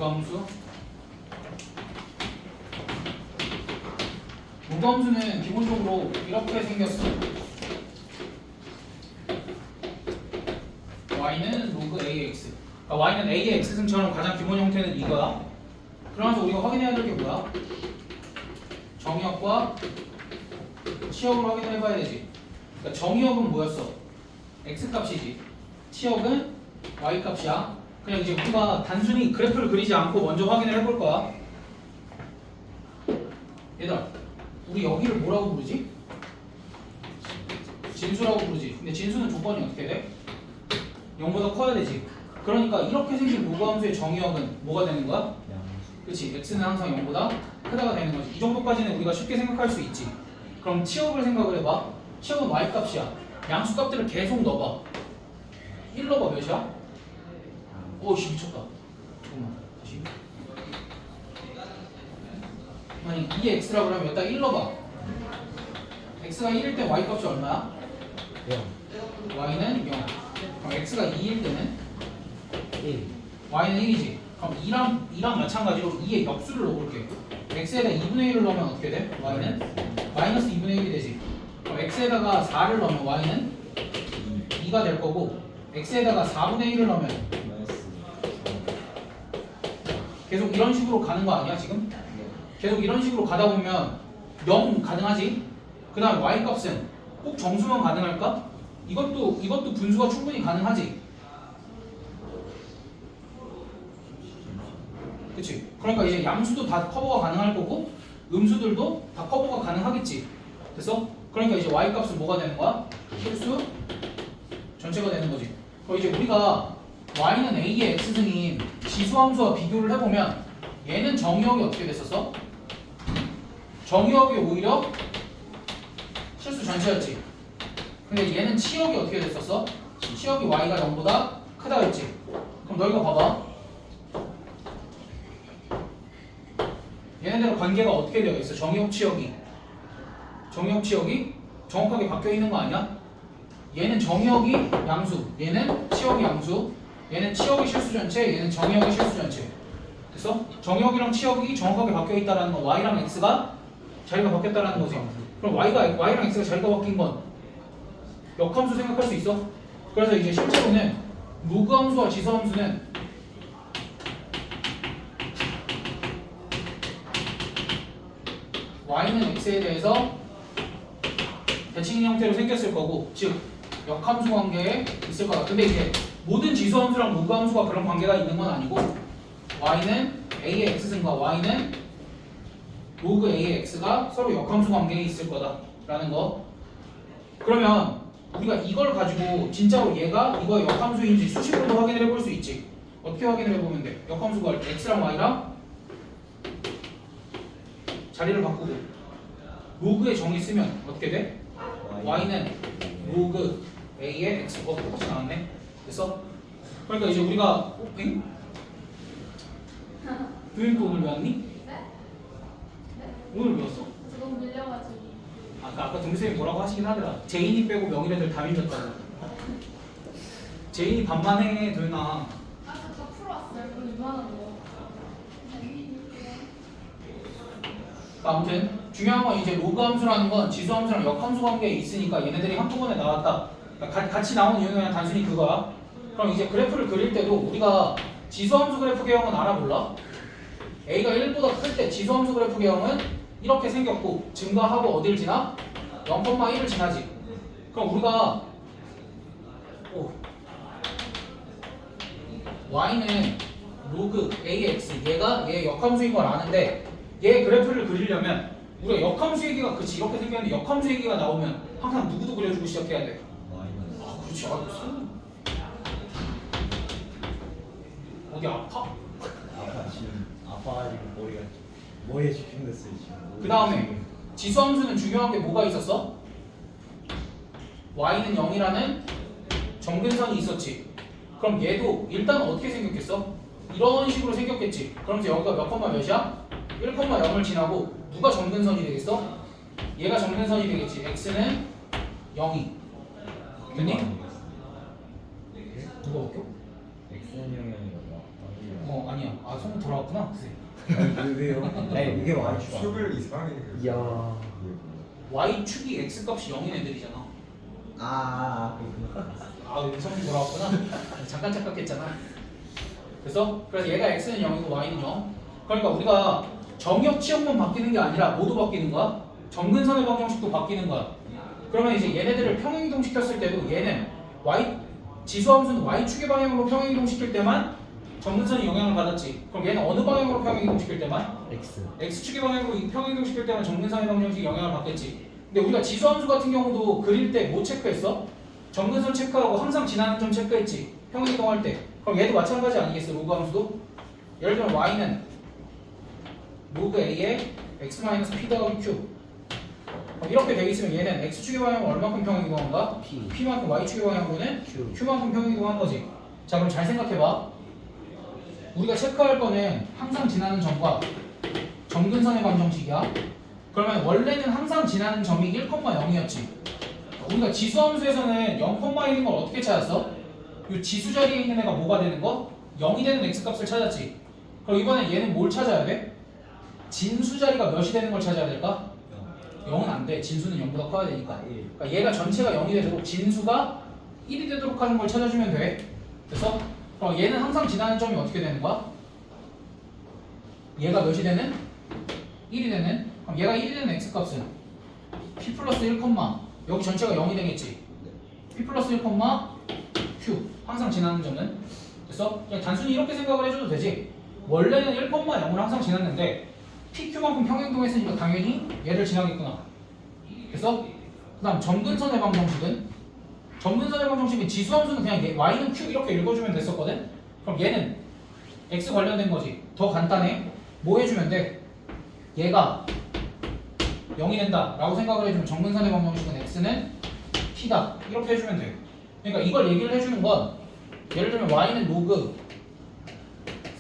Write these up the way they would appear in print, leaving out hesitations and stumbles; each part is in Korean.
무감수. 무감수는 기본적으로 이렇게 생겼어. y는 로그 ax. 그러니까 y는 a의 x승처럼 가장 기본 형태는 이거야. 그러면서 우리가 확인해야 될 게 뭐야? 정의역과 치역을 확인해 봐야 되지. 그러니까 정의역은 뭐였어? x 값이지. 치역은 y 값이야. 그냥 이제 우리가 단순히 그래프를 그리지 않고 먼저 확인을 해볼 거야. 얘들아, 우리 여기를 뭐라고 부르지? 진수라고 부르지. 근데 진수는 조건이 어떻게 돼? 0보다 커야 되지. 그러니까 이렇게 생긴 무감수의 정의역은 뭐가 되는 거야? 그렇지. x는 항상 0보다 크다가 되는 거지. 이 정도까지는 우리가 쉽게 생각할 수 있지. 그럼 치역을 생각을 해봐. 치역은 y 값이야. 양수 값들을 계속 넣어봐. 1 넣어봐. 몇이야? 오씨 미쳤다. 잠깐만 다시. 아니 2x라고 그러면 여기다 1 넣어봐. x가 1일 때 y 값이 얼마야? 0 y는 0. 그럼 x가 2일 때는 1 y는 1이지. 그럼 2랑 마찬가지로 2의 역수를 넣어볼게. x에다 2분의 1을 넣으면 어떻게 돼? y는 마이너스 2분의 1이 되지. 그럼 x에다가 4를 넣으면 y는 2가 될 거고, x에다가 4분의 1을 넣으면 계속 이런 식으로 가는 거 아니야 지금? 계속 이런 식으로 가다 보면 0 가능하지? 그 다음 y 값은 꼭 정수만 가능할까? 이것도 분수가 충분히 가능하지. 그치? 그러니까 이제 양수도 다 커버가 가능할 거고 음수들도 다 커버가 가능하겠지. 됐어? 그러니까 이제 y 값은 뭐가 되는 거야? 실수 전체가 되는 거지. 그럼 이제 우리가 y는 a의 x승인 지수함수와 비교를 해보면 얘는 정의역이 어떻게 됐었어? 정의역이 오히려 실수 전체였지. 근데 얘는 치역이 어떻게 됐었어? 치역이 y가 0보다 크다 했지. 그럼 너희가 봐봐. 얘네들 관계가 어떻게 되어 있어? 정의역 치역이 정확하게 바뀌어 있는 거 아니야? 얘는 정의역이 양수, 얘는 치역이 양수, 얘는 치역이 실수 전체, 얘는 정의역이 실수 전체. 됐어? 정의역이랑 치역이 정확하게 바뀌어 있다라는 건 y랑 x가 자리가 바뀌었다라는 거지. 그럼 y랑 x가 자리가 바뀐 건 역함수 생각할 수 있어? 그래서 이제 실제로는 무그함수와 지수함수는 y는 x에 대해서 대칭 형태로 생겼을 거고, 즉 역함수 관계에 있을 거다. 근데 이제 모든 지수함수랑 무그함수가 그런 관계가 있는 건 아니고 y는 a의 x승과 y는 로그 a의 x가 서로 역함수 관계에 있을 거다라는 거. 그러면 우리가 이걸 가지고 진짜로 얘가 이거의 역함수인지 수식으로도 확인을 해볼 수 있지. 어떻게 확인을 해보면 돼? 역함수가 x랑 y랑 자리를 바꾸고 로그의 정의 쓰면 어떻게 돼? y는 로그 a의 x. 똑같이 나왔네. 됐어? 그러니까 이제 우리가 엥? 교육도 오늘 왜 왔니? 네? 오늘 왜 왔어? 저 너무 밀려가지고. 아까 동생이 뭐라고 하시긴 하더라. 제인이 빼고 명희애들 다 밀렸다고. 제인이 반만해 도윤아. 아, 저 풀어왔어요. 그럼 2만 원 뭐. 아무튼 중요한 건 이제 로그 함수라는 건 지수 함수랑 역함수 관계에 있으니까 얘네들이 한꺼번에 나왔다. 그러니까 같이 나온 이유는 그냥 단순히 그거야. 그럼 이제 그래프를 그릴 때도 우리가 지수 함수 그래프 개형은 알아볼라? a가 1보다 클 때 지수 함수 그래프 개형은 이렇게 생겼고 증가하고 어딜 지나? 0,1을 지나지. 그럼 우리가 y는 로그 ax 얘가 얘 역함수인 걸 아는데 얘 그래프를 그리려면 우리가 역함수 얘기가 그치 이렇게 생겼는데 역함수 얘기가 나오면 항상 누구도 그려주고 시작해야 돼. 아 그렇지. 알겠어. 어디 아파? 지금 아파가지고 머리에 집중됐어요 지금. 그 다음에 지수함수는 중요한 게 뭐가 있었어? y는 0이라는 정근선이 있었지. 그럼 얘도 일단 어떻게 생겼겠어? 이런 식으로 생겼겠지. 그러면서 여기가 몇 컴마 몇이야? 1,0을 지나고 누가 정근선이 되겠어? 얘가 정근선이 되겠지. x는 0이 됐니? 누가 바뀌어? X는 영향이라고. 아니야. 아 손 돌아왔구나. 왜요? 네, 이게 Y축. 축을 이상하게 이야. Y축이 X값이 0인 애들이잖아. 그렇구나. 손이 돌아왔구나. 잠깐 착각했잖아. 그래서 얘가 X는 0이고 Y는 0. 그러니까 우리가 정역 치역만 바뀌는 게 아니라 모두 바뀌는 거야. 점근선의 방정식도 바뀌는 거야. 그러면 이제 얘네들을 평행이동 시켰을 때도 얘는 지수함수는 Y축의 방향으로 평행이동 시킬 때만 점근선이 영향을 받았지. 그럼 얘는 어느 방향으로 평행이동 시킬 때만? X. X축의 방향으로 평행이동 시킬 때만 점근선의 방정식이 영향을 받겠지. 근데 우리가 지수함수 같은 경우도 그릴 때 뭐 체크했어? 점근선 체크하고 항상 지나는 점 체크했지. 평행이동할 때. 그럼 얘도 마찬가지 아니겠어? 로그 함수도? 예를 들면 Y는 로그 A에 X-P 더하기 Q. 이렇게 되어 있으면 얘는 X축의 방향으로 얼마큼 평행이동한가? P. P만큼 Y축의 방향으로는 Q. Q만큼 평행이동한 거지. 자 그럼 잘 생각해봐. 우리가 체크할 거는 항상 지나는 점과 점근선의 방정식이야. 그러면 원래는 항상 지나는 점이 1,0이었지. 우리가 지수함수에서는 0,1인 걸 어떻게 찾았어? 이 지수 자리에 있는 애가 뭐가 되는 거? 0이 되는 x값을 찾았지. 그럼 이번에 얘는 뭘 찾아야 돼? 진수 자리가 몇이 되는 걸 찾아야 될까? 0은 안 돼. 진수는 0보다 커야 되니까. 그러니까 얘가 전체가 0이 되도록 진수가 1이 되도록 하는 걸 찾아주면 돼. 됐어? 그럼 얘는 항상 지나는 점이 어떻게 되는 거야? 얘가 몇이 되는? 1이 되는? 그럼 얘가 1이 되는 x값은 p 플러스 1, 여기 전체가 0이 되겠지. p 플러스 1, q 항상 지나는 점은 됐어? 그냥 단순히 이렇게 생각을 해줘도 되지. 원래는 1,0을 항상 지났는데 PQ만큼 평행이동했으니까 당연히 얘를 지나겠구나. 됐어? 그 다음 점근선의 방정식은 지수함수는 그냥 얘, Y는 Q 이렇게 읽어주면 됐었거든? 그럼 얘는 X 관련된 거지. 더 간단해. 뭐 해주면 돼? 얘가 0이 된다 라고 생각을 해주면 점근선의 방정식은 X는 P다 이렇게 해주면 돼. 그러니까 이걸 얘기를 해주는 건 예를 들면 Y는 로그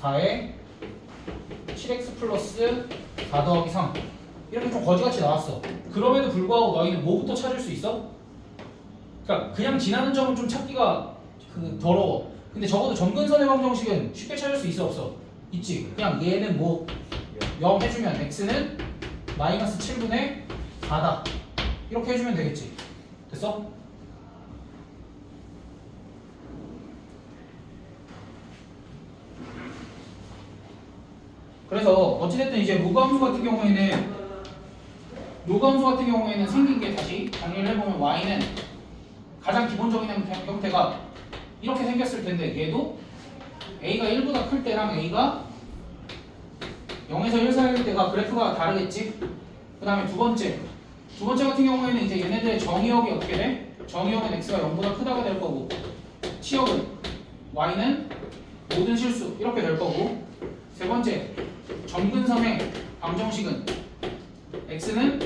4에 7x 플러스 4 더하기 3 이렇게 좀 거지같이 나왔어. 그럼에도 불구하고 너희는 뭐부터 찾을 수 있어? 그러니까 그냥 지나는 점은 좀 찾기가 더러워. 근데 적어도 점근선의 방정식은 쉽게 찾을 수 있어 없어? 있지. 그냥 얘는 뭐 0 해주면 x는 마이너스 7분의 4다 이렇게 해주면 되겠지. 됐어? 그래서 어찌됐든 이제 로그함수 같은 경우에는 생긴 게 다시 정리를 해보면 y는 가장 기본적인 형태가 이렇게 생겼을 텐데 얘도 a가 1보다 클 때랑 a가 0에서 1 사이일 때가 그래프가 다르겠지. 그 다음에 두 번째 같은 경우에는 이제 얘네들의 정의역이 어떻게 돼? 정의역은 x가 0보다 크다가 될 거고 치역은 y는 모든 실수 이렇게 될 거고 세 번째 점근선의 방정식은 x는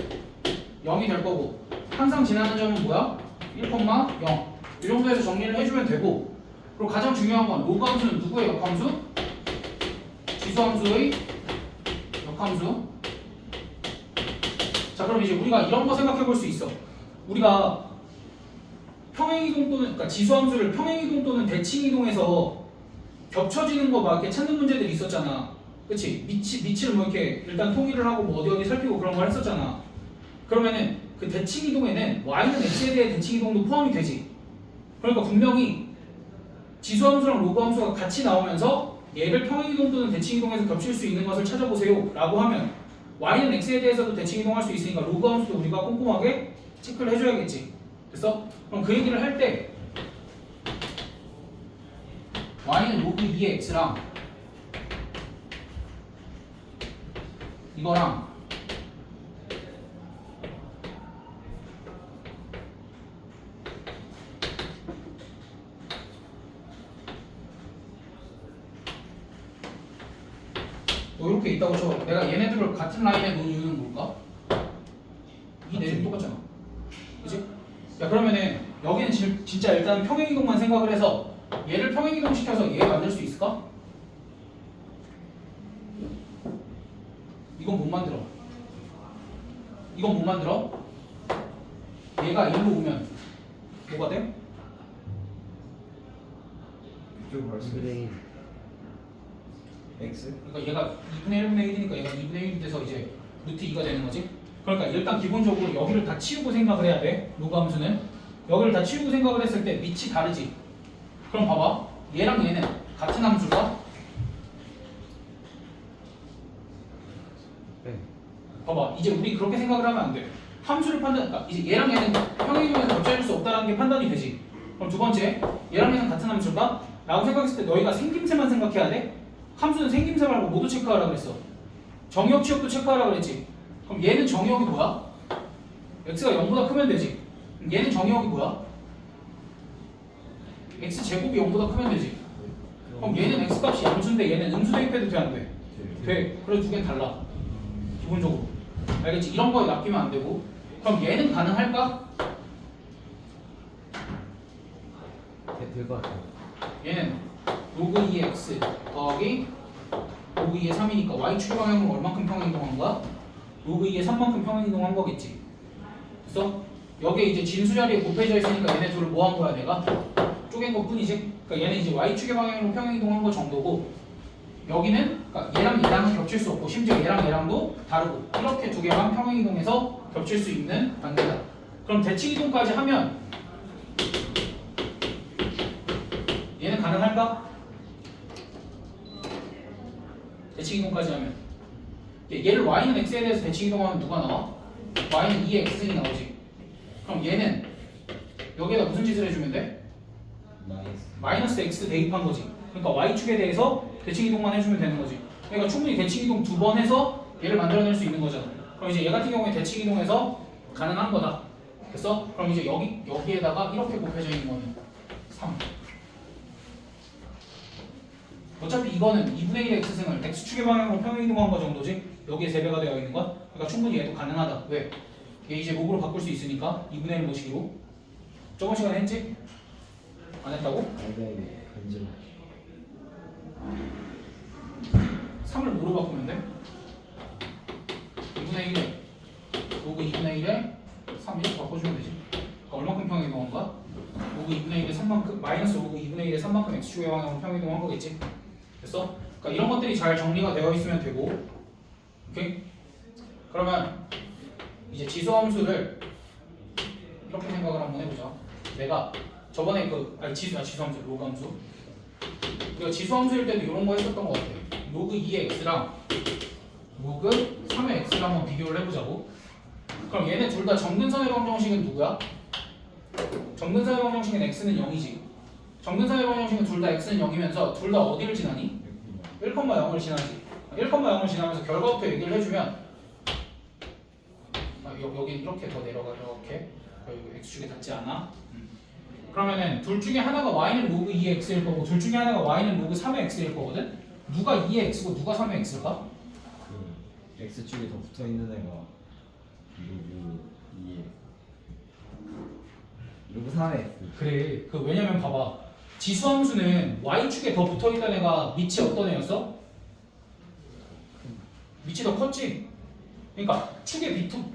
0이 될 거고 항상 지나는 점은 뭐야? 1,0 이 정도에서 정리를 해주면 되고 그리고 가장 중요한 건 로그함수는 누구의 역함수? 지수함수의 역함수. 자 그럼 이제 우리가 이런 거 생각해 볼 수 있어. 우리가 평행이동 또는 그러니까 지수함수를 평행이동 또는 대칭이동해서 겹쳐지는 거 막 이렇게 찾는 문제들이 있었잖아. 그치? 밑을 뭐 이렇게 일단 통일을 하고 뭐 어디 살피고 그런 걸 했었잖아. 그러면은 그 대칭이동에는 y는 x에 대해 대칭이동도 포함이 되지. 그러니까 분명히 지수함수랑 로그함수가 같이 나오면서 얘를 평행이동 또는 대칭이동해서 겹칠 수 있는 것을 찾아보세요 라고 하면 y는 x에 대해서도 대칭이동할 수 있으니까 로그함수도 우리가 꼼꼼하게 체크를 해줘야겠지. 됐어? 그럼 그 얘기를 할 때 y는 로그 2의 x랑 이거랑 뭐 이렇게 있다고 쳐. 내가 얘네들을 같은 라인에 놓은 이유는 뭘까? 이 내용이 똑같잖아. 그치? 야 그러면은 여기는 진짜 일단 평행이동만 생각을 해서 얘를 평행이동 시켜서 얘 만들 수 있을까? 이건 못 만들어. 얘가 1로 오면 뭐가 돼? 이쪽으로 할수 있어. 2분의 1. X? 그러니까 얘가 2분의 1분의 1이니까 얘가 2분의 1이 돼서 이제 루트 2가 되는 거지. 그러니까 일단 기본적으로 여기를 다 치우고 생각을 해야 돼. 로그 함수는 여기를 다 치우고 생각을 했을 때 밑이 다르지. 그럼 봐봐, 얘랑 얘는 같은 함수가 네. 봐봐, 이제 우리 그렇게 생각을 하면 안 돼. 함수를 판단, 그러니까 이제 얘랑 얘는 평행이동에서 겹쳐질 수 없다는 게 판단이 되지. 그럼 두 번째, 얘랑 얘는 같은 함수가? 라고 생각했을 때 너희가 생김새만 생각해야 돼. 함수는 생김새 말고 모두 체크하라고 그랬어. 정의역 취업도 체크하라고 그랬지. 그럼 얘는 정의역이 뭐야? x가 0보다 크면 되지. 그럼 얘는 정의역이 뭐야? x 제곱이 0보다 크면 되지. 그럼 얘는 x 값이 양수인데 얘는 음수 대입해도 돼 안 돼? 돼. 그래서 두 개는 달라. 기본적으로. 알겠지? 이런 거에 낚이면 안 되고. 그럼 얘는 가능할까? 될것 같아요. 얘는 로그 2x 더하기 로그 2의 3이니까 y축 방향으로 얼만큼 평행이동한 거야? 로그 2의 3만큼 평행이동한 거겠지. 그래서 여기에 이제 진수 자리에 곱해져 있으니까 얘네 둘을 뭐 한 거야 내가? 쪼갠 것 뿐이지. 그러니까 얘는 이제 y축의 방향으로 평행이동한 거 정도고, 여기는 그러니까 얘랑 얘랑은 겹칠 수 없고 심지어 얘랑 얘랑도 다르고, 이렇게 두 개만 평행이동해서 겹칠 수 있는 관계다. 그럼 대칭이동까지 하면 얘는 가능할까? 대칭이동까지 하면 얘를 y는 x에 대해서 대칭이동하면 누가 나와? y는 2의 x승이 나오지. 그럼 얘는 여기에다 무슨 짓을 해주면 돼? 마이너스 x 대입한 거지. 그러니까 y축에 대해서 대칭이동만 해주면 되는 거지. 그러니까 충분히 대칭이동 두 번 해서 얘를 만들어낼 수 있는 거잖아. 그럼 이제 얘 같은 경우에 대칭이동해서 가능한 거다. 됐어? 그럼 이제 여기에다가 이렇게 곱해져 있는 거는 3. 어차피 이거는 2분의 1의 x승을 x축의 방향으로 평행이동한 거 정도지. 여기에 3배가 되어 있는 건. 그러니까 충분히 얘도 가능하다. 왜? 얘 이제 로그로 바꿀 수 있으니까 2분의 1 모시기로. 저번 시간에 했지? 안 했다고? 네. 간지러. 3을 뭐로 바꾸면 돼? 2분의 1에 로그 2분의 1에 3 이렇게 바꿔주면 되지. 그러니까 얼마큼 평행이동한 거야? 로그 2분의 1에 3만큼 마이너스 로그 2분의 1에 3만큼 x축의 방향으로 평행이동한 거겠지. 됐어? 그러니까 이런 것들이 잘 정리가 되어 있으면 되고, 오케이? 그러면 이제 지수함수를 이렇게 생각을 한번 해보자. 내가 저번에 지수함수, 로그함수. 우리가 지수함수일 때도 이런 거 했었던 것 같아. 로그 2의 x랑 로그 3의 x를 한번 비교를 해보자고. 그럼 얘네 둘 다 정근선의 방정식은 누구야? 정근선의 방정식은 x는 0이지. 정근선의 방정식은 둘 다 x는 0이면서 둘 다 어디를 지나니? 1,0을 지나지. 1,0을 지나면서 결과부터 얘기를 해주면, 여기 이렇게 더 내려가. 이렇게 여기 x축에 닿지 않아. 그러면은 둘 중에 하나가 y는 로그 2의 x일 거고 둘 중에 하나가 y는 로그 3의 x일 거거든. 누가 2의 x고 누가 3의 x일까? 그 X축에 더 붙어 있는 애가 로그 2에 로그 3에 X. 그래. 왜냐면 봐봐, 지수함수는 y축에 더 붙어 있던 애가 밑이 어떤 애였어? 밑이 더 컸지. 그러니까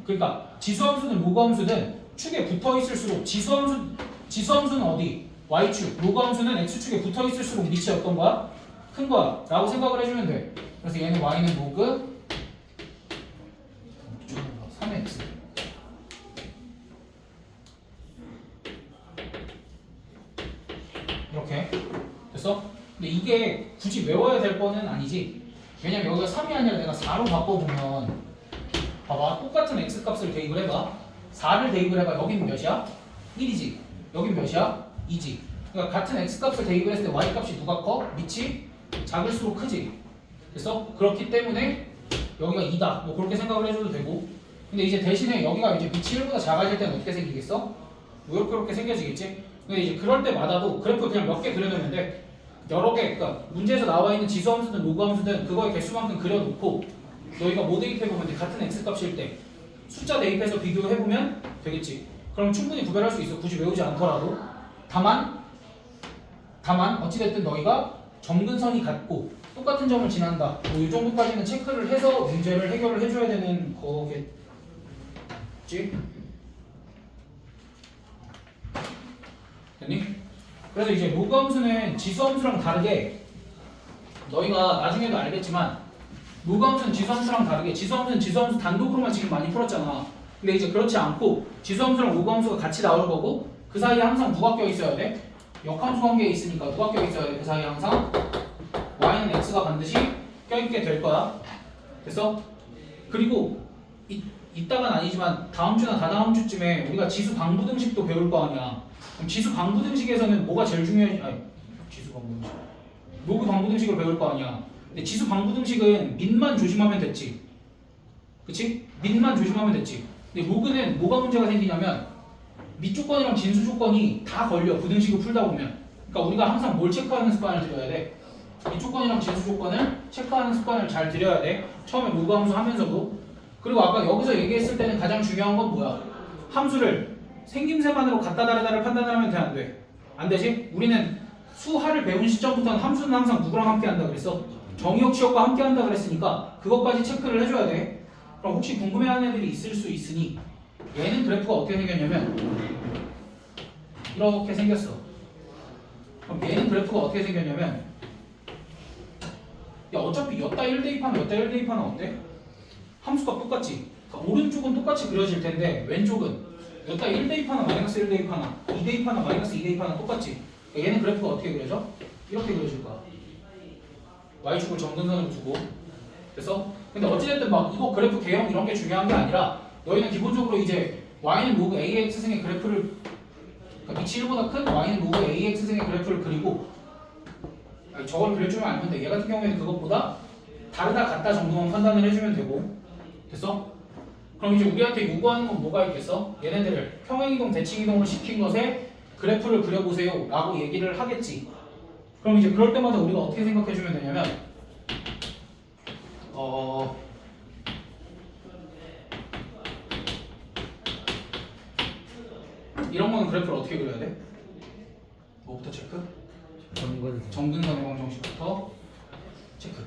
그러니까 지수함수는 로그함수든 축에 붙어 있을수록 지수함수는 어디? y축. 로그함수는 x축에 붙어 있을수록 밑이 어떤 거야? 큰 거야. 라고 생각을 해주면 돼. 그래서 얘는 y는 로그 3x. 이렇게 됐어? 근데 이게 굳이 외워야 될 거는 아니지. 왜냐면 여기가 3이 아니라 내가 4로 바꿔보면, 봐봐, 똑같은 x 값을 대입을 해봐. 4를 대입을 해봐. 여기는 몇이야? 1이지. 여긴 몇이야? 2지. 그러니까 같은 x 값을 대입을 했을 때 y 값이 누가 커? 밑이 작을수록 크지. 됐어? 그렇기 때문에 여기가 2다. 뭐 그렇게 생각을 해줘도 되고. 근데 이제 대신에 여기가 이제 밑이 1보다 작아질 때는 어떻게 생기겠어? 뭐 이렇게 생겨지겠지? 근데 이제 그럴 때마다도 그래프 그냥 몇 개 그려놓으면 돼. 여러 개, 그러니까 문제에서 나와 있는 지수함수든 로그함수든 그거의 개수만큼 그려놓고 너희가 뭐 대입해보면 돼. 같은 x 값일 때 숫자 대입해서 비교해보면 되겠지. 그럼 충분히 구별할 수 있어. 굳이 외우지 않더라도. 다만 어찌됐든 너희가 점근선이 같고 똑같은 점을 지난다. 뭐 이 정도까지는 체크를 해서 문제를 해결을 해줘야 되는 거겠지? 됐니? 그래서 이제 로그 함수는 지수 함수랑 다르게 너희가 나중에도 알겠지만 로그 함수는 지수 함수랑 다르게 지수 함수는 지수 함수 단독으로만 지금 많이 풀었잖아. 근데 이제 그렇지 않고 지수 함수랑 로그 함수가 같이 나올 거고 그 사이에 항상 누가 껴 있어야 돼? 역함수 관계에 있으니까 누가 껴 있어야 돼? 그 사이에 항상 y는 x가 반드시 껴있게 될 거야. 됐어? 그리고 이따간 아니지만 다음 주나 다다음 주쯤에 우리가 지수 방부등식도 배울 거 아니야. 그럼 지수 방부등식에서는 뭐가 제일 중요해? 아니, 지수 방부등식. 로그 방부등식을 배울 거 아니야. 근데 지수 방부등식은 민만 조심하면 됐지. 그치? 민만 조심하면 됐지. 근데 로그는 뭐가 문제가 생기냐면 밑조건이랑 진수 조건이 다 걸려. 부등식을 풀다 보면. 그러니까 우리가 항상 뭘 체크하는 습관을 들여야 돼? 밑조건이랑 진수 조건을 체크하는 습관을 잘 들여야 돼. 처음에 로그 함수 하면서도. 그리고 아까 여기서 얘기했을 때는 가장 중요한 건 뭐야? 함수를 생김새만으로 갖다 다르다를 판단을 하면 돼, 안 돼? 안 되지? 우리는 수하를 배운 시점부터는 함수는 항상 누구랑 함께 한다 그랬어? 정의역 치역과 함께 한다 그랬으니까 그것까지 체크를 해줘야 돼. 그럼 혹시 궁금해하는 애들이 있을 수 있으니 얘는 그래프가 어떻게 생겼냐면 이렇게 생겼어. 그럼 얘는 그래프가 어떻게 생겼냐면 야 어차피 였다 1 대입하면 였다 1 대입하면 어때? 함수값 똑같지? 그러니까 오른쪽은 똑같이 그려질 텐데 왼쪽은 였다 1 대입하나 마이너스 1 대입하나 2 대입하나 마이너스 2 대입하나 똑같지? 그러니까 얘는 그래프가 어떻게 그려져? 이렇게 그려질 거야. y축을 점근선으로 두고. 그래서 근데 어찌됐든 막 이거 그래프 개형 이런 게 중요한 게 아니라 너희는 기본적으로 이제 y는 로그 ax 승의 그래프를 그러니까 밑이 1보다 큰 y는 로그 ax 승의 그래프를 그리고 아니, 저걸 그려주면 알면 돼. 얘 같은 경우에는 그것보다 다르다 같다 정도만 판단을 해주면 되고. 됐어? 그럼 이제 우리한테 요구하는 건 뭐가 있겠어? 얘네들을 평행이동 대칭이동을 시킨 것에 그래프를 그려보세요 라고 얘기를 하겠지. 그럼 이제 그럴 때마다 우리가 어떻게 생각해주면 되냐면 이런 거는 그래프를 어떻게 그려야 돼? 뭐부터 체크? 정근선. 정근선의 방정식부터 체크.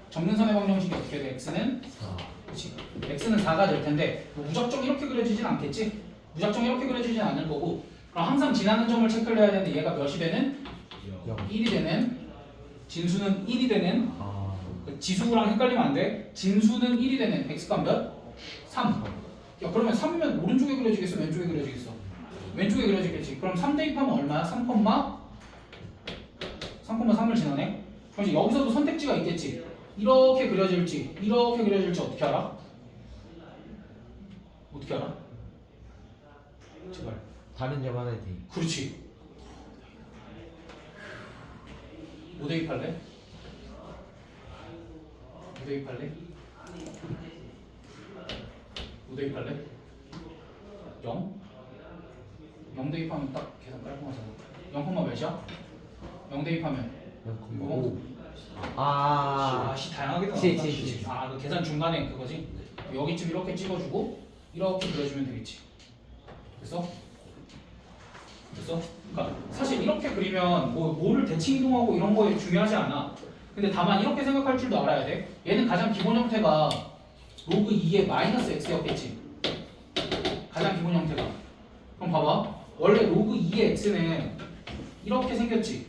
정근선의 방정식이 어떻게 돼? x는 4. 그렇지. x는 4가 될 텐데 뭐 무작정 이렇게 그려지진 않겠지? 무작정 이렇게 그려지진 않을 거고 그럼 항상 지나는 점을 체크를 해야 되는데 얘가 몇이 되는? 0. 1이 되는 진수는 1이 되는 아. 그 지수랑 헷갈리면 안 돼. 진수는 1이 되는 x값 몇? 3. 야 그러면 3이면 오른쪽에 그려지겠어? 왼쪽에 그려지겠어? 왼쪽에 그려지겠지. 그럼 3 대입하면 얼마야? 3,3을 지나네. 그럼 이제 여기서도 선택지가 있겠지. 이렇게 그려질지 이렇게 그려질지 어떻게 알아? 어떻게 알아? 제발. 다른 점 하나에 대. 그렇지. 뭐 대입할래? 뭐 대입할래? 뭐 대입할래? 0? 0 대입하면 딱 계산 깔끔하잖아. 0, 몇이야? 0 대입하면 0,5. 아. 시 다양하게 시, 나온다. 시, 시. 아, 그 계산 중간에 그거지. 여기쯤 이렇게 찍어주고 이렇게 그려주면 되겠지. 됐어? 됐어? 그러니까 사실 이렇게 그리면 뭐를 대칭 이동하고 이런 거에 중요하지 않아. 근데 다만 이렇게 생각할 줄도 알아야 돼. 얘는 가장 기본 형태가 로그 2의 마이너스 x였겠지. 가장 기본 형태가. 그럼 봐봐. 원래 로그 2의 x는 이렇게 생겼지.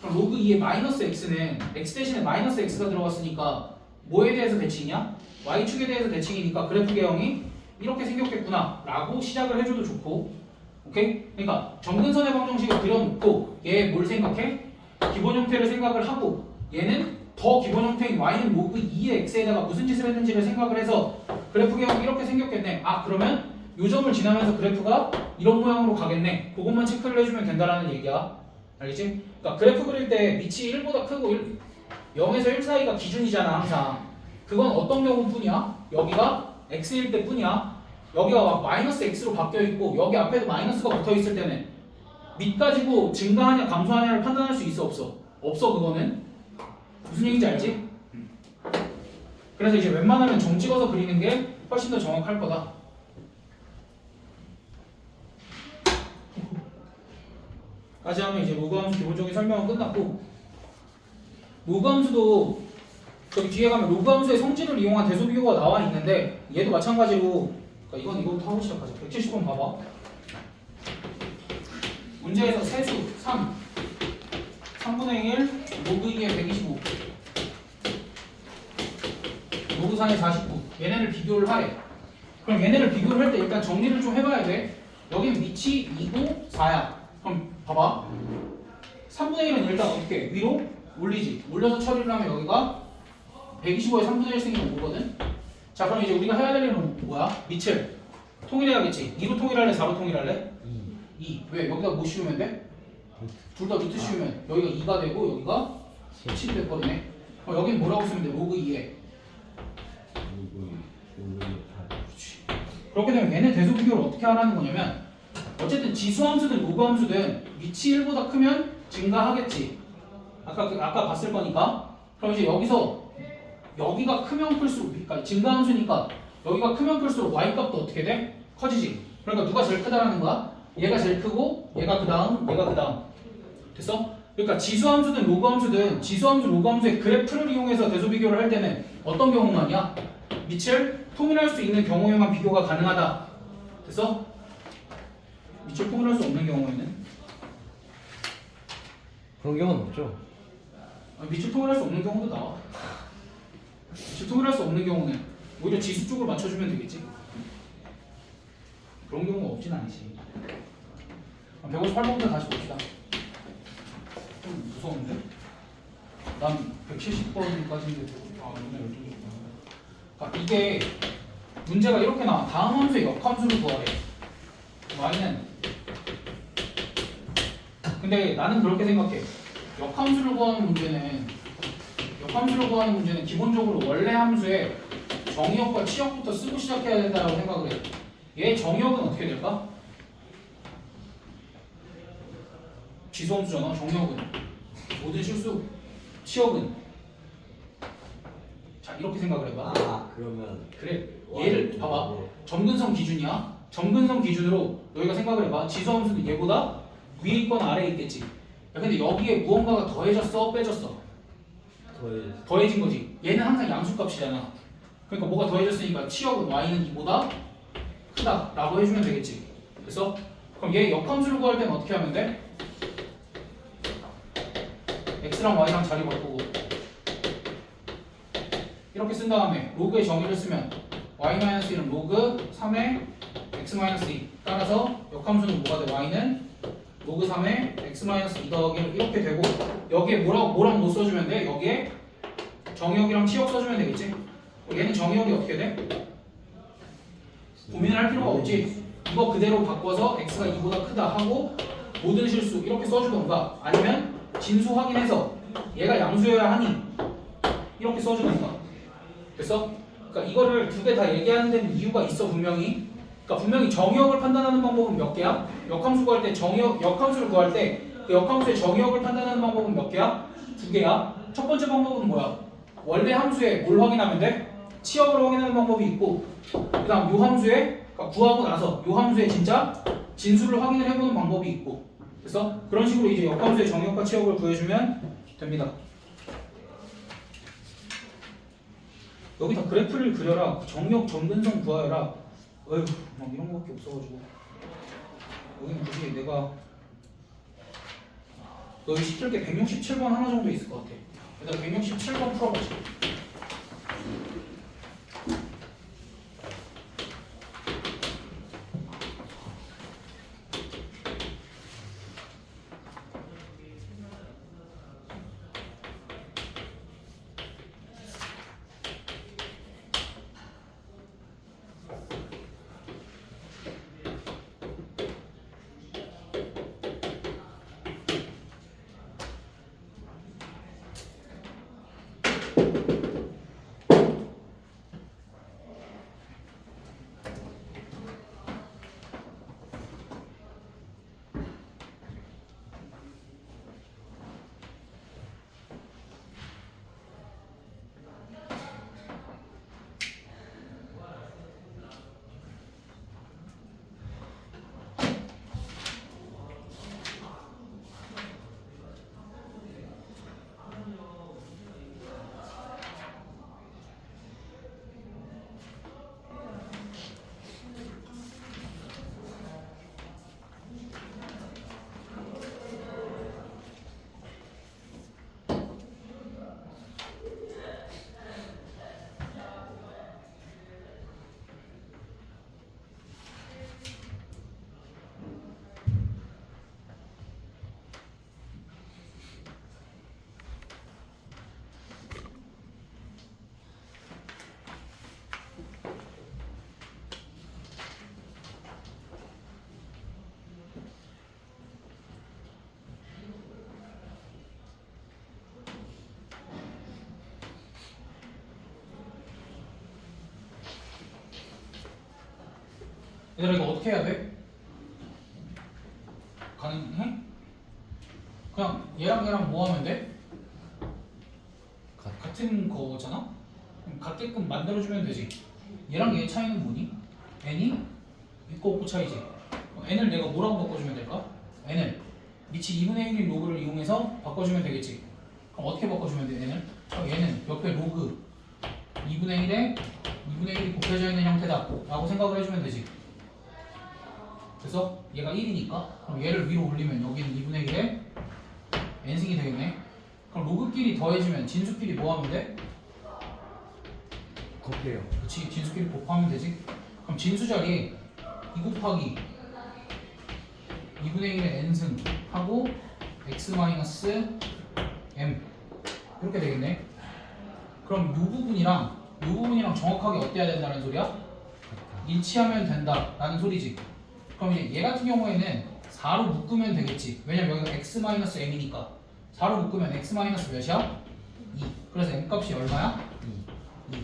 그럼 로그 2의 마이너스 x는 x 대신에 마이너스 x가 들어갔으니까 뭐에 대해서 대칭이야? y축에 대해서 대칭이니까 그래프 개형이 이렇게 생겼겠구나 라고 시작을 해줘도 좋고. 오케이? 그러니까 정근선의 방정식을 그려놓고 얘 뭘 생각해? 기본 형태를 생각을 하고 얘는 더 기본 형태인 y는 로그 2의 x에다가 무슨 짓을 했는지를 생각을 해서 그래프 개형이 이렇게 생겼겠네. 아 그러면 요 점을 지나면서 그래프가 이런 모양으로 가겠네. 그것만 체크를 해주면 된다라는 얘기야. 알겠지? 그러니까 그래프 그릴 때 밑이 1보다 크고 0에서 1 사이가 기준이잖아 항상. 그건 어떤 경우뿐이야? 여기가 x일 때뿐이야. 여기가 막 마이너스 x로 바뀌어 있고 여기 앞에도 마이너스가 붙어 있을 때는 밑 가지고 증가하냐 감소하냐를 판단할 수 있어 없어? 없어 그거는. 무슨 얘기인지 알지? 그래서 이제 웬만하면 점 찍어서 그리는 게 훨씬 더 정확할 거다. 까지 하면 이제 로그 함수 기본적인 설명은 끝났고 로그 함수도 저기 뒤에 가면 로그 함수의 성질을 이용한 대소 비교가 나와 있는데 얘도 마찬가지로 그러니까 이건 이거부터 하고 시작하자. 170번 봐봐. 문제에서 세수 3 3분의 1 로그 2에 125 로그 4에 49 얘네를 비교를 하래. 그럼 얘네를 비교를 할 때 일단 정리를 좀 해봐야 돼. 여기는 밑이 2고 4야. 그럼 봐봐. 3분의 1은 일단 어떻게 위로 올리지. 올려서 처리를 하면 여기가 125에 3분의 1 생기면 5거든. 자 그럼 이제 우리가 해야 될 일은 뭐야? 밑을 통일해야겠지. 2로 통일할래? 4로 통일할래? 2. 왜? 여기다 뭐 씌우면 돼? 둘 다 루트 씌우면 여기가 2가 되고 여기가 7이 돼버리네. 그럼 여긴 뭐라고 쓰면 돼? 로그 2에. 그렇지. 그렇게 되면 얘네 대소 비교를 어떻게 하라는 거냐면 어쨌든 지수함수든 로그함수든 밑이 1보다 크면 증가하겠지. 아까 봤을 거니까. 그럼 이제 여기가 크면 클수록 그러니까 증가함수니까 여기가 크면 클수록 y 값도 어떻게 돼? 커지지. 그러니까 누가 제일 크다라는 거야? 얘가 제일 크고 얘가 그 다음 얘가 그 다음. 됐어? 그러니까 지수함수든 로그함수든 지수함수 로그함수의 그래프를 이용해서 대소 비교를 할 때는 어떤 경우만이야? 밑을 통일할 수 있는 경우에만 비교가 가능하다. 됐어? 밑을 통일할 수 없는 경우에는 그런 경우는 없죠. 밑을 통일할 수 없는 경우도 나와. 밑을 통일할 수 없는 경우는 오히려 지수 쪽을 맞춰주면 되겠지. 그런 경우가 없진 않지. 158번부터 다시 봅시다. 좀 무서운데? 난 170번까지인데 맨날 12번. 그러니까 이게 문제가 이렇게 나와. 다음 함수의 역함수를 구하래. y는 근데 나는 그렇게 생각해. 역함수를 구하는 문제는 기본적으로 원래 함수에 정의역과 치역부터 쓰고 시작해야 된다고 생각을 해. 얘 정의역은 어떻게 될까? 지수함수잖아. 정의역은 모든 실수. 치역은 자 이렇게 생각을 해봐. 아 그러면 그래 얘를 봐봐. 점근성 기준이야. 점근성 기준으로 너희가 생각을 해봐. 지수함수는 얘보다 위에 있거나 아래에 있겠지. 야, 근데 여기에 무언가가 더해졌어 빼졌어? 더해진 거지. 얘는 항상 양수값이잖아. 그러니까 뭐가 더해졌으니까 치역은 y는 이보다 크다 라고 해주면 되겠지. 그래서 그럼 얘 역함수를 구할 때는 어떻게 하면 돼? x랑 y랑 자리 바꾸고 이렇게 쓴 다음에 로그의 정의를 쓰면 y-1은 로그 3의 x-2 따라서 역함수는 뭐가 돼? y는 로그 3의 x-2 더하기 1 이렇게 되고 여기에 뭐랑 못 써주면 돼? 여기에 정의역이랑 치역 써주면 되겠지? 얘는 정의역이 어떻게 돼? 고민을 할 필요가 없지. 이거 그대로 바꿔서 x가 2보다 크다 하고 모든 실수 이렇게 써주던가 아니면 진수 확인해서 얘가 양수여야 하니 이렇게 써주던가. 됐어? 그러니까 이거를 두 개 다 얘기하는 데는 이유가 있어 분명히. 그러니까 분명히 정의역을 판단하는 방법은 몇 개야? 역함수 구할 때 역함수를 구할 때 그 역함수의 정의역을 판단하는 방법은 몇 개야? 두 개야. 첫 번째 방법은 뭐야? 원래 함수에 뭘 확인하면 돼? 치역을 확인하는 방법이 있고 그 다음 요 함수에 그러니까 구하고 나서 요 함수에 진짜 진수를 확인을 해보는 방법이 있고. 그래서 그런 식으로 이제 역함수의 정의역과 치역을 구해주면 됩니다. 여기다 그래프를 그려라. 정역 점근성 구하여라. 어휴 막 이런 거밖에 없어가지고 여기는 굳이 내가 너희 시킬 게 167번 하나 정도 있을 것 같아. 얘들아 167번 풀어보자. 얘들아 이거 어떻게 해야 돼? 가능해? 그냥 얘랑 뭐 하면 돼? 같은 거잖아? 그럼 같게끔 만들어주면 되지. 얘랑 얘 차이는 뭐니? n이 있고 없고 차이지. n을 내가 뭐라고 바꿔주면 될까? n을 미치 2분의 1인 로그를 이용해서 바꿔주면 되겠지. 그럼 어떻게 바꿔주면 돼 n을? 얘는 옆에 로그 2분의 1이 곱해져 있는 형태다 라고 생각을 해주면 되지. 그래서 얘가 1이니까 그럼 얘를 위로 올리면 여기는 2분의 1에 n승이 되겠네. 그럼 로그끼리 더해지면 진수끼리 뭐 하면 돼? 곱해요. 그치, 진수끼리 곱하면 되지. 그럼 진수 자리에 2 곱하기 2분의 1의 n승 하고 x 마이너스 m 이렇게 되겠네. 그럼 이 부분이랑 정확하게 어때야 된다는 소리야? 일치하면 된다라는 소리지. 그럼 이제 얘 같은 경우에는 4로 묶으면 되겠지. 왜냐면 여기가 x 마이너스 m이니까 4로 묶으면 x 마이너스 몇이야? 2. 그래서 m 값이 얼마야? 2.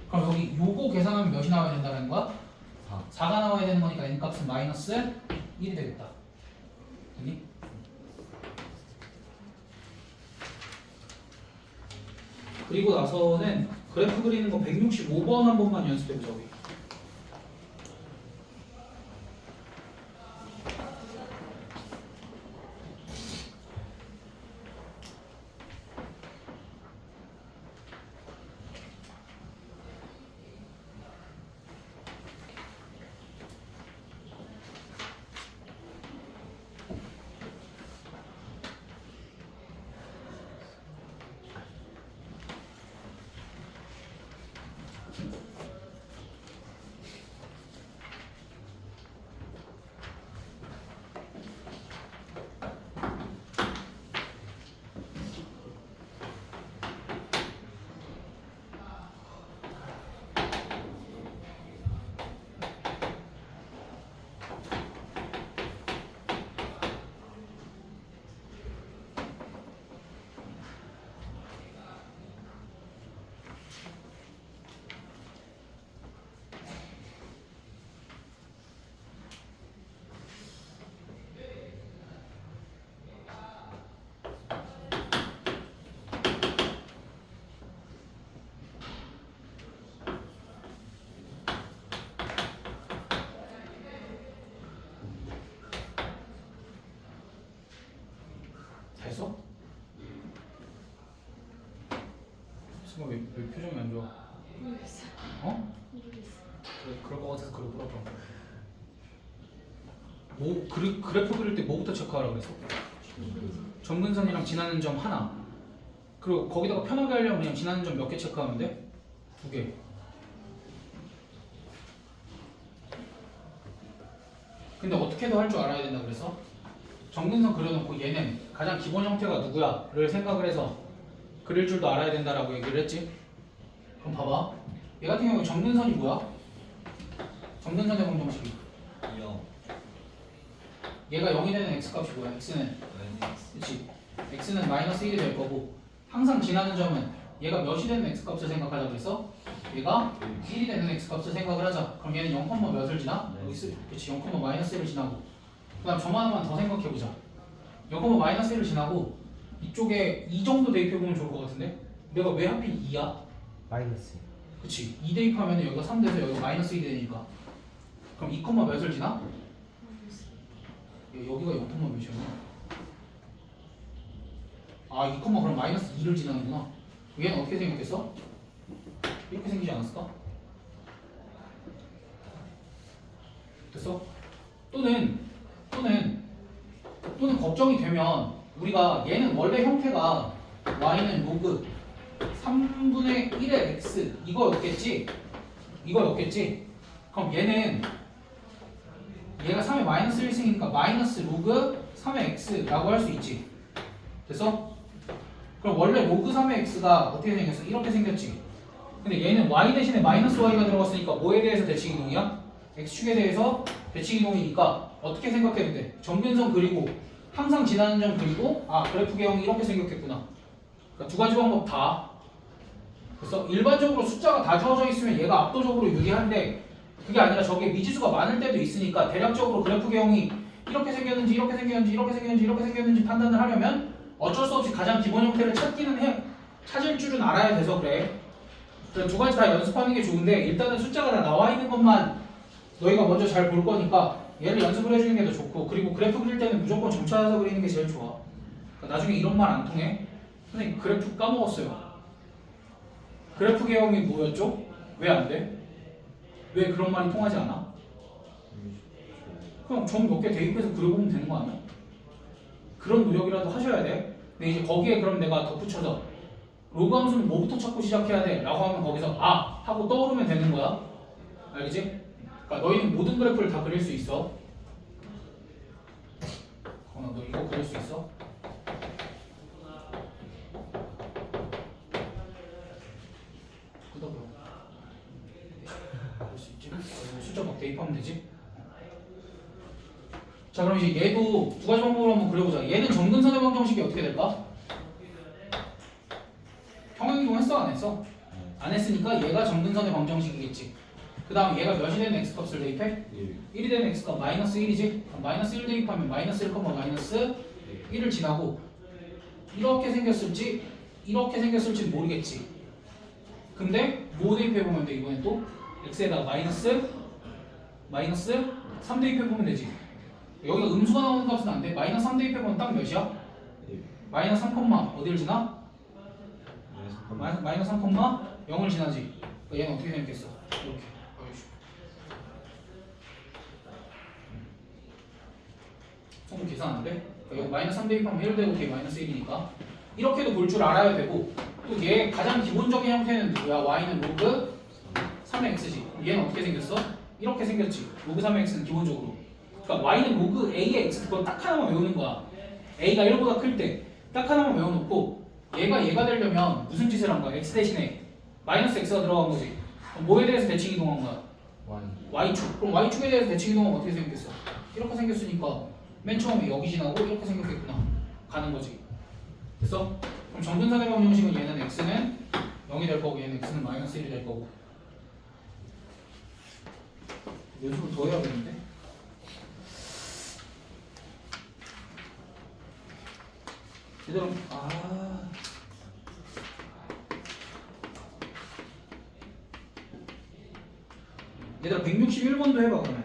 그럼 여기 요거 계산하면 몇이 나와야 된다는 거야? 4가 나와야 되는 거니까 n 값은 마이너스 1이 되겠다. 됐니? 그리고 나서는 그래프 그리는 거 165번 한 번만 연습해보자 우리. 됐어? 지금 왜 표정이 안 좋아? 모르겠어. 어? 모르겠어. 그럴 것 같아서 그러더라. 뭐 그래프 그릴 때 뭐부터 체크하라 그랬어? 점근선이랑 지나는 점 하나. 그리고 거기다가 편하게 하려면 그냥 지나는 점 몇 개 체크하면 돼? 2개. 근데 어떻게도 할 줄 알아야 된다 그래서 점근선 그려놓고 얘는 가장 기본 형태가 누구야?를 생각을 해서 그릴 줄도 알아야 된다라고 얘기를 했지. 그럼 봐봐. 얘 같은 경우에 점근선이 뭐야? 점근선의 방정식이. 0 얘가 0이 되는 x값이 뭐야? x는 마이너스 그치? x는 마이너스 1이 될 거고 항상 지나는 점은 얘가 몇이 되는 x값을 생각하자 그래서 얘가 1이 되는 x값을 생각을 하자. 그럼 얘는 0, 몇을 지나? 네. 여기 그치 0, 마이너스 1을 지나고 그 다음 점 하나만 더 생각해보자. 0, 마이너스 1을 지나고 이쪽에 2 정도 대입해보면 좋을 것 같은데 내가 왜 하필 2야? 마이너스. 그치 2 대입하면 여기가 3 돼서 여기가 마이너스 1이 되니까 그럼 2, 몇을 지나? 여기가 0, 몇이었나? 아 2, 그럼 마이너스 2를 지나는구나. 얘는 어떻게 생겼겠어? 이렇게 생기지 않았을까? 됐어? 또는 걱정이 되면 우리가 얘는 원래 형태가 y는 로그 3분의 1의 x 이거였겠지? 그럼 얘는 얘가 3의 마이너스 1승이니까 마이너스 로그 3의 x라고 할 수 있지. 됐어? 그럼 원래 로그 3의 x가 어떻게 생겼어? 이렇게 생겼지. 근데 얘는 y 대신에 마이너스 y가 들어갔으니까 뭐에 대해서 대칭이동이야? x축에 대해서 대칭이동이니까 어떻게 생각해도 돼? 점근선 그리고 항상 지나는 점 그리고 그래프 개형이 이렇게 생겼겠구나. 그러니까 두 가지 방법 다. 그래서 일반적으로 숫자가 다 주어져 있으면 얘가 압도적으로 유리한데 그게 아니라 저게 미지수가 많을 때도 있으니까 대략적으로 그래프 개형이 이렇게 생겼는지 이렇게 생겼는지 이렇게 생겼는지 이렇게 생겼는지 판단을 하려면 어쩔 수 없이 가장 기본 형태를 찾을 줄은 알아야 돼서 그래. 그래서 두 가지 다 연습하는 게 좋은데 일단은 숫자가 다 나와 있는 것만 너희가 먼저 잘 볼 거니까 얘를 연습을 해주는 게 더 좋고, 그리고 그래프 그릴 때는 무조건 점 찾아서 그리는 게 제일 좋아. 그러니까 나중에 이런 말 안 통해. 선생님 그래프 까먹었어요. 그래프 개형이 뭐였죠? 왜 안 돼? 왜 그런 말이 통하지 않아? 그냥 점 몇 개 대입해서 그려보면 되는 거 아니야? 그런 노력이라도 하셔야 돼. 근데 이제 거기에 그럼 내가 덧붙여서 로그 함수는 뭐부터 찾고 시작해야 돼? 라고 하면 거기서 아! 하고 떠오르면 되는 거야. 알겠지? 그러니까 너희는 모든 그래프를 다 그릴 수 있어. 너 이거 그릴 수 있어? 끄덕여. 그릴 수 있지? 숫자 막 대입하면 되지? 자, 그럼 이제 얘도 두 가지 방법으로 한번 그려보자. 얘는 정근선의 방정식이 어떻게 될까? 평행이동 했어? 안 했어? 안 했으니까 얘가 정근선의 방정식이겠지. 그 다음 얘가 몇이 되는 x값을 대입해? 1이 되는 x값 마이너스 1이지? 마이너스 1 대입하면 마이너스 1, 마이너스 1을 지나고 이렇게 생겼을지 이렇게 생겼을지는 모르겠지. 근데 뭐 대입해보면 돼? 이번엔 또 x에다가 마이너스 3 대입해보면 되지. 여기가 음수가 나오는 값은 안 돼. 마이너스 3 대입해보면 딱 몇이야? 마이너스 3, 어디를 지나? 마이너스 3, 0을 지나지. 그러니까 얘는 어떻게 생겼겠어? 이렇게. 성분 계산하는데? 그러니까 여기 마이너스 3 대입하면 1 되고 걔 마이너스 1이니까 이렇게도 볼 줄 알아야 되고, 또 얘 가장 기본적인 형태는 누구야? y는 로그 3x지. 얘는 어떻게 생겼어? 이렇게 생겼지. 로그 3x는 기본적으로. 그러니까 y는 로그 a의 x, 그건 딱 하나만 외우는 거야. a가 1보다 클 때 딱 하나만 외워놓고 얘가 되려면 무슨 짓을 한 거야? x 대신에 마이너스 x가 들어간 거지. 그럼 뭐에 대해서 대칭 이동한 거야? y축. 그럼 y축에 대해서 대칭 이동하면 어떻게 생겼겠어? 이렇게 생겼으니까 맨 처음에 여기 지나고 이렇게 생겼겠구나. 가는 거지. 됐어? 그럼 정근선의 방정식은 얘는 x는 0이 될 거고 얘는 x는 마이너스 1이 될 거고. 연습을 더 해야겠는데? 얘들아, 얘들아 161번도 해봐 그러면.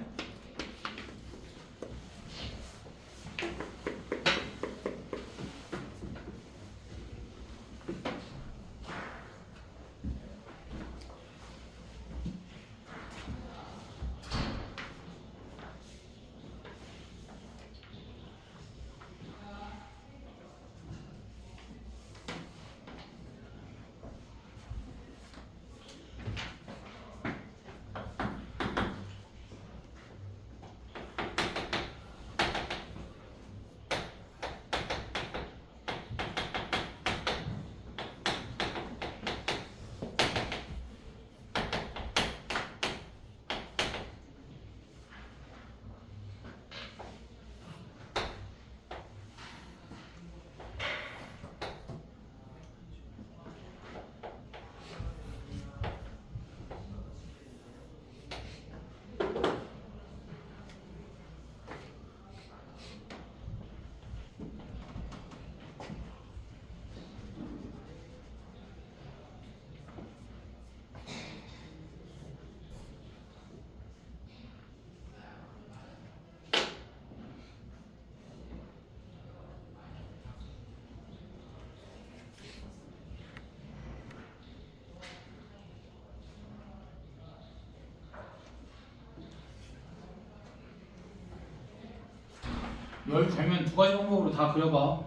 열 되면 두 가지 방법으로 다 그려봐.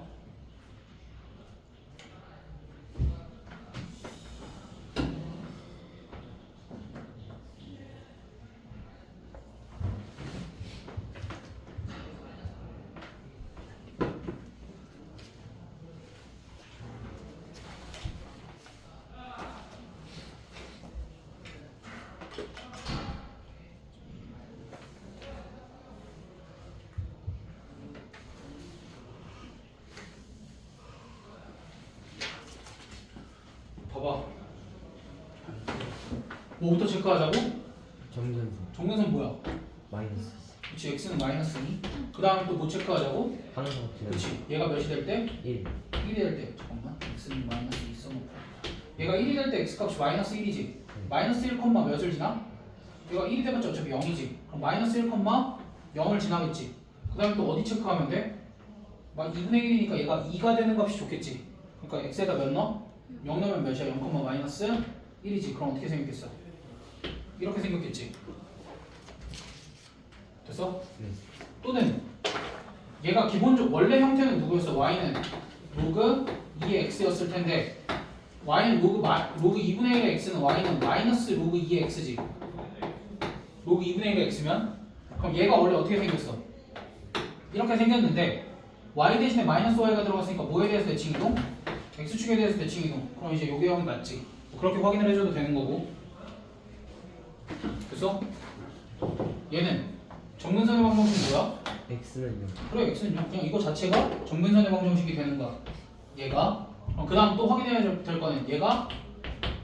봐봐. 뭐부터 체크하자고? 점근선 정근선 뭐야? 마이너스 그치 x는 마이너스 2. 그 다음에 또 뭐 체크하자고? 항상 그치 얘가 몇이 될 때? 1 1이 될 때. 잠깐만 x는 마이너스 2 써놓고 얘가 1이 될 때 x값이 마이너스 1이지. 마이너스 1, 몇을 지나? 얘가 1이 되면 어차피 0이지. 그럼 마이너스 1, 0을 지나겠지. 그 다음에 또 어디 체크하면 돼? 막 2분의 1이니까 얘가 2가 되는 값이 좋겠지. 그러니까 x에다 몇 넣어? 0 넣으면 몇이야? 0, 마이너스 1이지. 그럼 어떻게 생겼겠어? 이렇게 생겼겠지. 됐어? 네. 또는 얘가 기본적 원래 형태는 누구였어? y는 로그 2의 x였을 텐데 y는 로그 2분의 1의 x는 y는 마이너스 로그 2의 x지. 로그 2분의 1의 x면 그럼 얘가 원래 어떻게 생겼어? 이렇게 생겼는데 y 대신에 마이너스 y가 들어갔으니까 뭐에 대해서 대칭 이동? x축에 대해서 대칭 이동. 그럼 이제 요게 형이 맞지. 그렇게 확인을 해줘도 되는 거고. 그래서 얘는 정근선의 방정식 뭐야? x는요 그래 x는요. 그냥 이거 자체가 정근선의 방정식이 되는 거야. 얘가 그 다음 또 확인해야 될 거는 얘가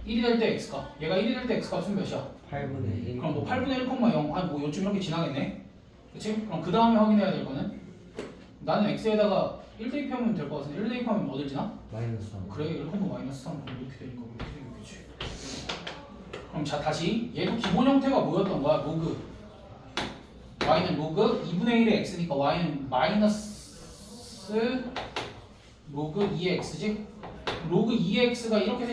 1이 될 때 x값. 얘가 1이 될 때 x값은 몇이야? 8분의 1 그럼 뭐 8분의 1,0 뭐 요쯤 이렇게 지나겠네. 그치? 그럼 그 다음에 확인해야 될 거는 나는 x에다가 1 대입하면 될 것 같은데 1 대입하면 어딜 지나? 마이너스 3 그래 1, 마이너스 3 그럼 이렇게 되니까 이렇게 생겼겠지. 그럼 자 다시 얘도 기본 형태가 뭐였던 거야? 로그 y는 로그 2분의 1의 x니까 y는 마이너스 로그 2의 x지? 로그 2의 x가 이렇게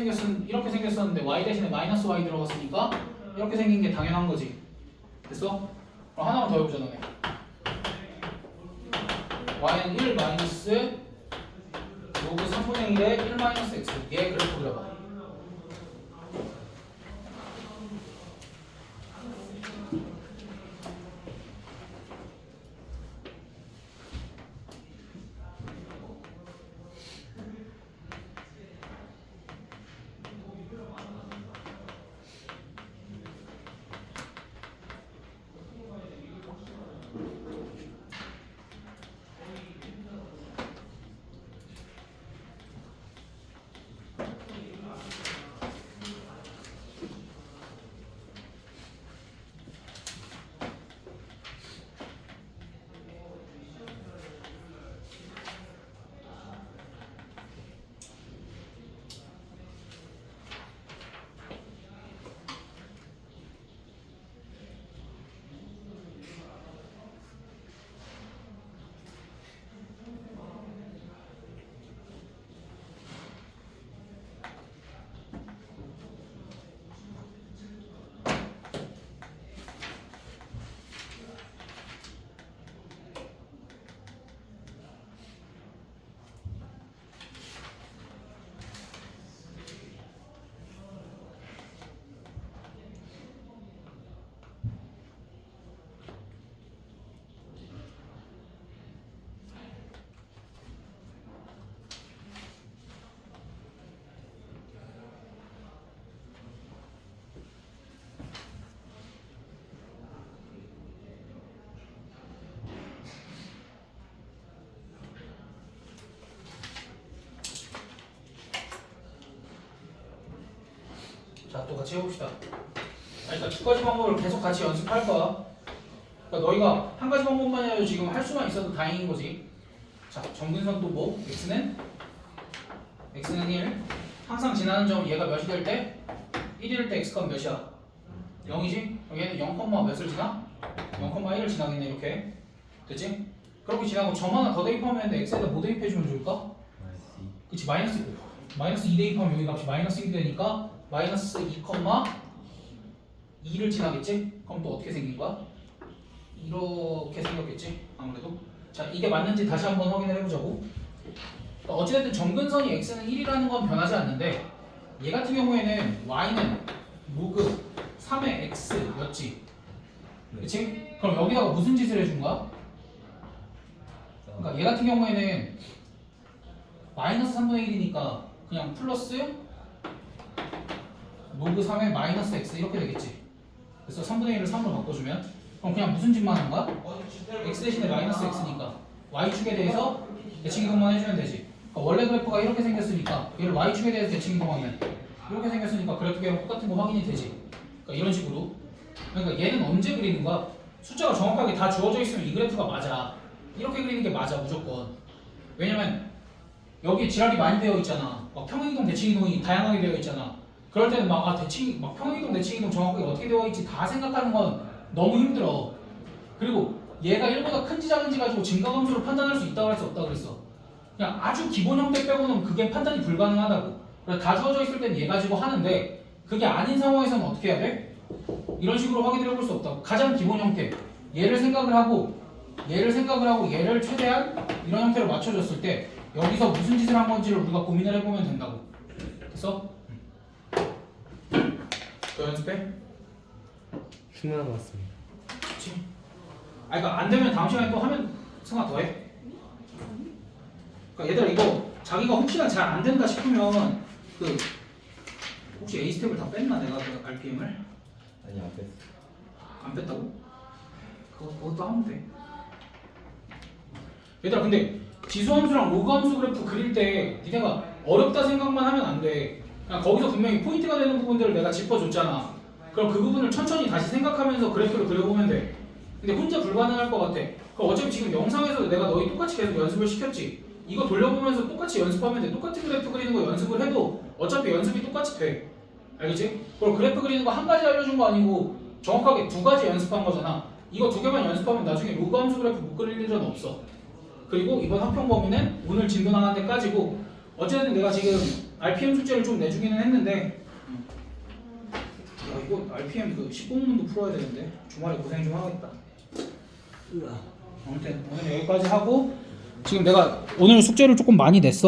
생겼었는데 y 대신에 마이너스 y 들어갔으니까 이렇게 생긴 게 당연한 거지. 됐어? 그럼 하나만 더 해보자 너네. y는 1 마이너스 로그 3분의 1의 1 마이너스 x. 얘 그래프 그려봐. 자, 또 같이 해봅시다. 그러니까 두 가지 방법을 계속 같이 연습할 거야. 그러니까 너희가 한 가지 방법만이라도 지금 할 수만 있어도 다행인 거지. 자, 정근선 또 뭐? x는 1. 항상 지나는 점 얘가 몇이 될 때? 1이 될 때 x값 몇이야? 0이지? 얘는 0, 몇을 지나? 0,1을 지나겠네 이렇게. 됐지? 그렇게 지나고 점 하나 더 대입하면 되는데 x에다 뭐 대입해주면 좋을까? 그치 마이너스 2 대입하면 여기 값이 마이너스 1이 되니까 마이너스 2,2를 지나겠지? 그럼 또 어떻게 생긴 거야? 이렇게 생겼겠지? 아무래도. 자, 이게 맞는지 다시 한번 확인을 해보자고. 그러니까 어찌됐든 정근선이 x는 1이라는 건 변하지 않는데 얘 같은 경우에는 y는 로그 3의 x였지. 그치? 그럼 여기다가 무슨 짓을 해준 거야? 그러니까 얘 같은 경우에는 마이너스 3분의 1이니까 그냥 플러스 로그 3의 마이너스 x 이렇게 되겠지. 그래서 3분의 1을 3으로 바꿔주면 그럼 그냥 무슨 짓만 하는 거야? x 대신에 마이너스 x니까 y축에 대해서 대칭 이동만 해주면 되지. 그러니까 원래 그래프가 이렇게 생겼으니까 얘를 y축에 대해서 대칭 이동하면 이렇게 생겼으니까 그래프 계랑 똑같은 거 확인이 되지. 그러니까 이런 식으로 그러니까 얘는 언제 그리는 거야? 숫자가 정확하게 다 주어져 있으면 이 그래프가 맞아. 이렇게 그리는 게 맞아 무조건. 왜냐면 여기 지랄이 많이 되어 있잖아. 막 평행이동, 대칭이동이 다양하게 되어 있잖아. 그럴 때는 막 평행이동, 대칭이동 정확하게 어떻게 되어 있지 다 생각하는 건 너무 힘들어. 그리고 얘가 1보다 큰지 작은지 가지고 증가함수로 판단할 수 있다고 할 수 없다고 그랬어. 그냥 아주 기본 형태 빼고는 그게 판단이 불가능하다고. 그래서 다 주어져 있을 땐 얘 가지고 하는데 그게 아닌 상황에서는 어떻게 해야 돼? 이런 식으로 확인을 해볼 수 없다고. 가장 기본 형태 얘를 생각을 하고 얘를 최대한 이런 형태로 맞춰줬을 때 여기서 무슨 짓을 한 건지를 우리가 고민을 해보면 된다고. 됐어? 또 연습해? 충분한 것 같습니다. 그치? 그러니까 안 되면 다음 시간에 또 하면 승아 더해. 그러니까 얘들아 이거 자기가 혹시나 잘 안 된다 싶으면 그 혹시 A 스텝을 다 뺐나 내가 그 RPM을 아니 앞에 안 뺐다고? 그것도 하면 돼. 얘들아 근데 지수함수랑 로그함수 그래프 그릴 때 니네가 어렵다 생각만 하면 안 돼. 그냥 거기서 분명히 포인트가 되는 부분들을 내가 짚어줬잖아. 그럼 그 부분을 천천히 다시 생각하면서 그래프를 그려보면 돼. 근데 혼자 불가능할 것 같아. 그럼 어차피 지금 영상에서 내가 너희 똑같이 계속 연습을 시켰지. 이거 돌려보면서 똑같이 연습하면 돼. 똑같은 그래프 그리는 거 연습을 해도 어차피 연습이 똑같이 돼. 알겠지? 그럼 그래프 그리는 거 한 가지 알려준 거 아니고 정확하게 두 가지 연습한 거잖아. 이거 두 개만 연습하면 나중에 로그 함수 그래프 못 그릴 일은 없어. 그리고 이번 합평 범위는 오늘 진도 나간 데까지고 어쨌든 내가 지금 RPM 숙제를 좀 내주기는 했는데 야 이거 RPM 그 10공문도 풀어야 되는데 주말에 고생 좀 하겠다. 아무튼 오늘 여기까지 하고 지금 내가 오늘 숙제를 조금 많이 냈어.